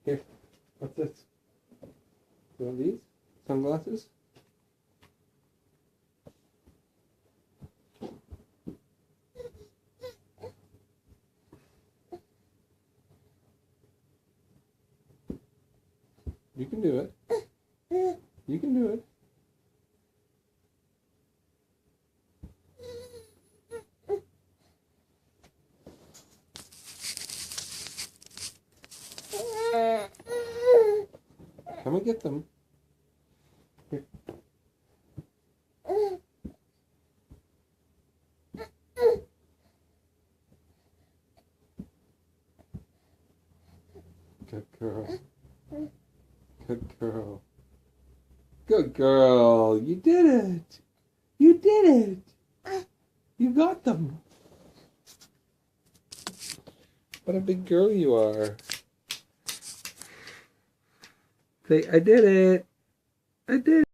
Here, what's this? You want these? Sunglasses? You can do it. You can do it. Come and get them. Here. Good girl. Good girl. Good girl. You did it. You did it. You got them. What a big girl you are. Say, I did it. I did it.